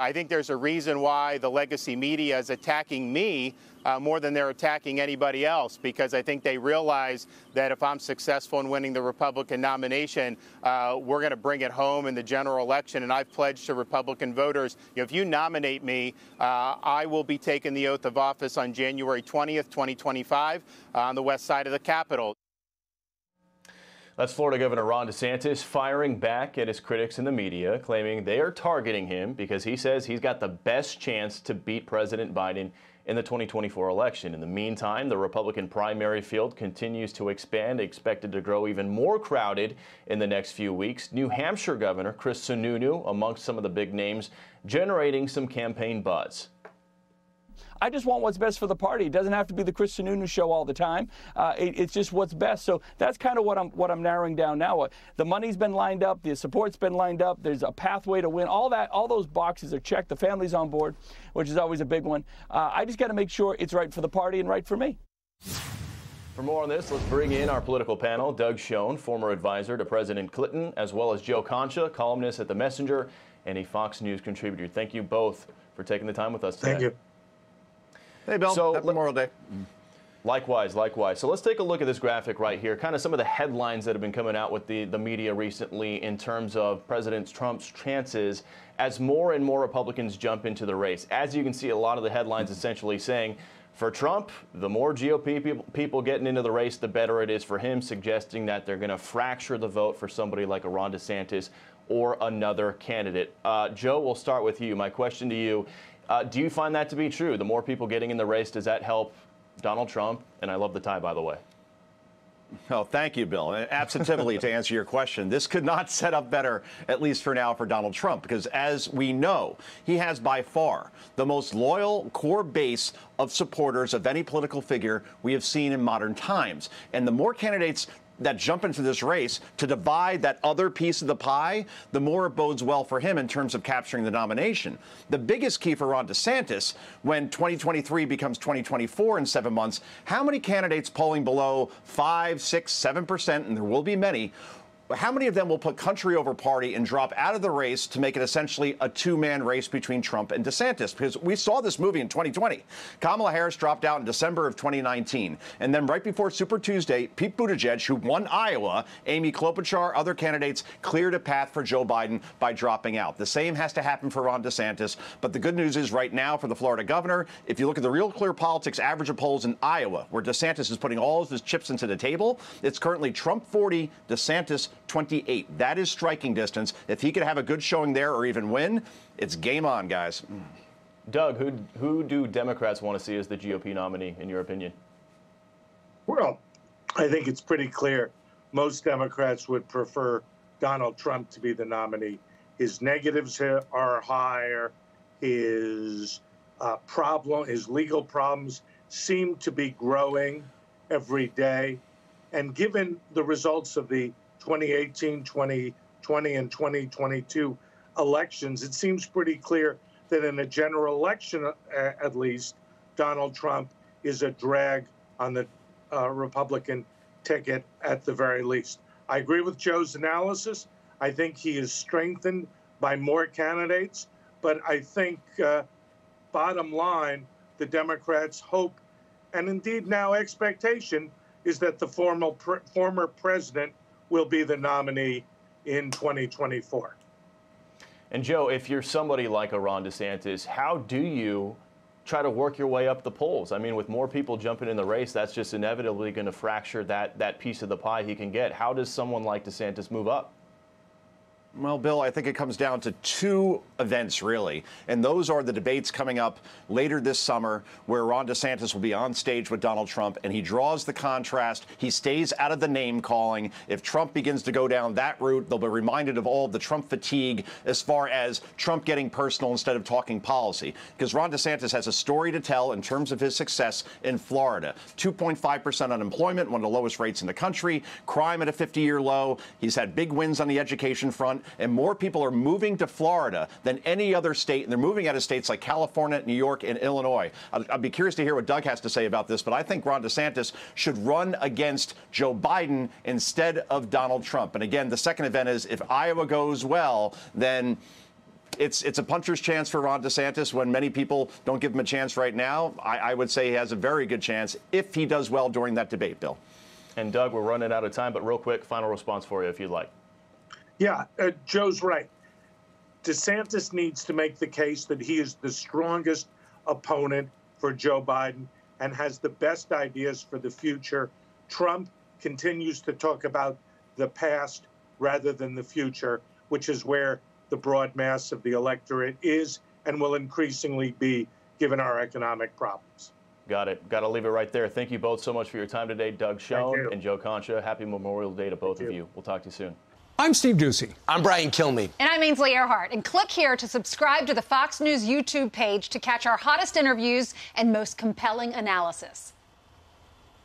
I think there's a reason why the legacy media is attacking me more than they're attacking anybody else, because I think they realize that if I'm successful in winning the Republican nomination, we're going to bring it home in the general election. And I've pledged to Republican voters, if you nominate me, I will be taking the oath of office on January 20th, 2025 on the west side of the Capitol. That's Florida Governor Ron DeSantis firing back at his critics in the media, claiming they are targeting him because he says he's got the best chance to beat President Biden in the 2024 election. In the meantime, the Republican primary field continues to expand, expected to grow even more crowded in the next few weeks. New Hampshire Governor Chris Sununu, amongst some of the big names, generating some campaign buzz. I just want what's best for the party. It doesn't have to be the Chris Sununu show all the time. It's just what's best. So that's kind of what I'm narrowing down now. The money's been lined up. The support's been lined up. There's a pathway to win. All those boxes are checked. The family's on board, which is always a big one. I just got to make sure it's right for the party and right for me. For more on this, let's bring in our political panel. Doug Schoen, former advisor to President Clinton, as well as Joe Concha, columnist at The Messenger and a Fox News contributor. Thank you both for taking the time with us today. Thank you. Hey, Bill. Happy Memorial Day. Likewise, likewise. So let's take a look at this graphic right here, kind of some of the headlines that have been coming out with the media recently in terms of President Trump's chances as more and more Republicans jump into the race. As you can see, a lot of the headlines essentially saying, for Trump, the more GOP people getting into the race, the better it is for him, suggesting that they're going to fracture the vote for somebody like a Ron DeSantis or another candidate. Joe, we'll start with you. My question to you, do you find that to be true? The more people getting in the race, does that help Donald Trump? And I love the tie, by the way. Oh, thank you, Bill. Absentively, to answer your question, this could not set up better, at least for now, for Donald Trump, because as we know, he has by far the most loyal core base of supporters of any political figure we have seen in modern times. And the more candidates that jump into this race to divide that other piece of the pie, the more it bodes well for him in terms of capturing the nomination. The biggest key for Ron DeSantis, when 2023 becomes 2024 in 7 months, how many candidates polling below 5, 6, 7%, and there will be many, how many of them will put country over party and drop out of the race to make it essentially a two-man race between Trump and DeSantis? Because we saw this movie in 2020. Kamala Harris dropped out in December of 2019. And then right before Super Tuesday, Pete Buttigieg, who won Iowa, Amy Klobuchar, other candidates cleared a path for Joe Biden by dropping out. The same has to happen for Ron DeSantis. But the good news is right now for the Florida governor, if you look at the Real Clear Politics average of polls in Iowa, where DeSantis is putting all of his chips into the table, it's currently Trump 40, DeSantis 28. That is striking distance. If he could have a good showing there or even win, it's game on, guys. Doug, who do Democrats want to see as the GOP nominee, in your opinion? Well, I think it's pretty clear. Most Democrats would prefer Donald Trump to be the nominee. His negatives are higher. His legal problems seem to be growing every day. And given the results of the 2018, 2020, and 2022 elections, it seems pretty clear that in a general election, at least, Donald Trump is a drag on the Republican ticket at the very least. I agree with Joe's analysis. I think he is strengthened by more candidates, but I think, bottom line, the Democrats' hope, and indeed now expectation, is that the former president will be the nominee in 2024. And Joe, if you're somebody like a Ron DeSantis, how do you try to work your way up the polls? I mean, with more people jumping in the race, that's just inevitably going to fracture that piece of the pie he can get. How does someone like DeSantis move up? Well, Bill, I think it comes down to two events, really. And those are the debates coming up later this summer where Ron DeSantis will be on stage with Donald Trump, and he draws the contrast. He stays out of the name-calling. If Trump begins to go down that route, they'll be reminded of all of the Trump fatigue as far as Trump getting personal instead of talking policy. Because Ron DeSantis has a story to tell in terms of his success in Florida. 2.5% unemployment, one of the lowest rates in the country. Crime at a 50-year low. He's had big wins on the education front. And more people are moving to Florida than any other state, and they're moving out of states like California, New York, and Illinois. I'd be curious to hear what Doug has to say about this, but I think Ron DeSantis should run against Joe Biden instead of Donald Trump. And again, the second event is if Iowa goes well, then it's a puncher's chance for Ron DeSantis when many people don't give him a chance right now. I would say he has a very good chance if he does well during that debate, Bill. And Doug, we're running out of time, but real quick, final response for you if you'd like. Yeah, Joe's right. DeSantis needs to make the case that he is the strongest opponent for Joe Biden and has the best ideas for the future. Trump continues to talk about the past rather than the future, which is where the broad mass of the electorate is and will increasingly be given our economic problems. Got it. Got to leave it right there. Thank you both so much for your time today, Doug Schoen and Joe Concha. Happy Memorial Day to both of you. We'll talk to you soon. I'm Steve Ducey. I'm Brian Kilmeade. And I'm Ainsley Earhart. And click here to subscribe to the Fox News YouTube page to catch our hottest interviews and most compelling analysis.